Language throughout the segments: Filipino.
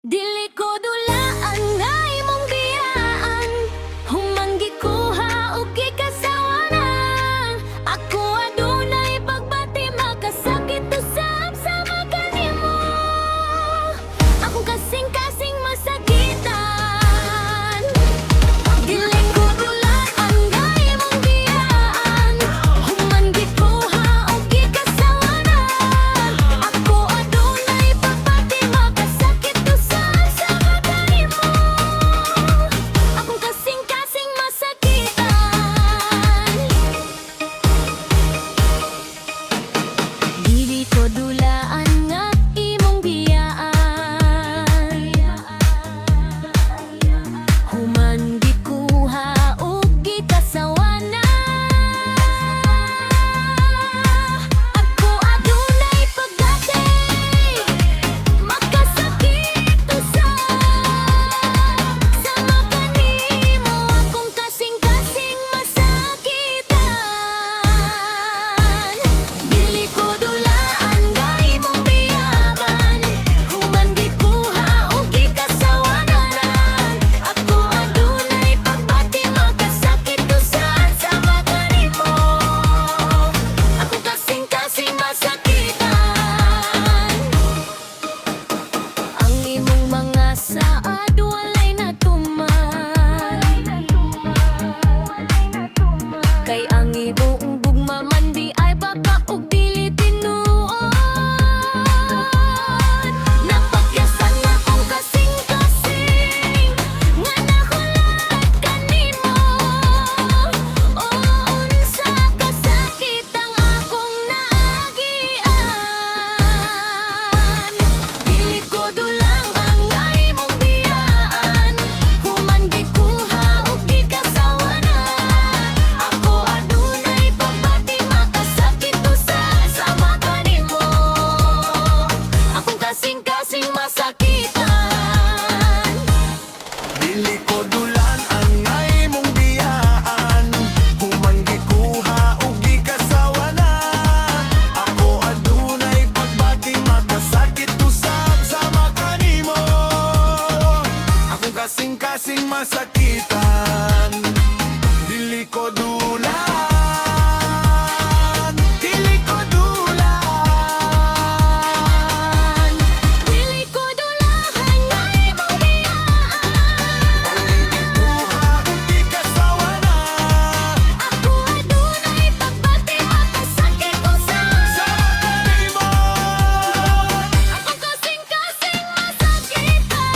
Dili ko dulaan nga imong biyaan, humanggi kuha og gikasawanan. Ako adunay pagbati makasakit usab sama kanimo. Ako kasing-kasing masakitan. Dili ko dulaan nga imong biyaan, humanggi kuha og gikasawanan. Ako adunay pagbati makasakit usab sama kanimo. Ako kasing-kasing masakitan. Dili ko dulaan nga imong biyaan, human gikuha og gikasawanan. Ako adunay pagbati makasakit usab sama kanimo. Akong kasing-kasing masakitan. Dili ko dulaan nga imong biyaan, human gikuha og gikasawanan. Ako adunay pagbati makasakit usab sama kanimo. Ako kasing-kasing masakitan. Ang imong mga saad walay natuman, kay ang imong gugma man di ay baka ug dili tinuod. Napagyasan akong kasing-kasing nga nahulat kanimo. O unsa kasakit ang akong naagian. Dili ko dulang ang imong biyaan, human gikuha og gikasawanan. Ako adunay pagbati makasakit usab sama kanimo. Akong kasing-kasing masakitan. Dili ko dulan ang imong biyaan, human gikuha og gikasawanan. Ako adunay pagbati makasakit usab sama kanimo. Ako kasing-kasing masakitan. Dili ko dulan, dili ko dulan. Dili ko dulahan nga imong biyaan, Gikuha og gikasawanan. ako adunay pagbati makasakit usab Sama kanimo. akong kasing-kasing masakitan.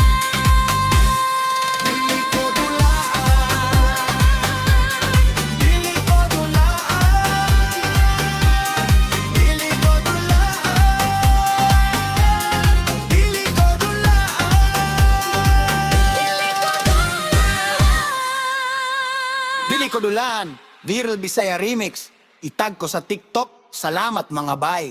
Dili ko dulaan, dili ko dulaan, dili ko dulaan, dili ko dulaan. Dili ko dulaan, Viral Bisaya Remix. Itag ko sa TikTok. Salamat mga bay.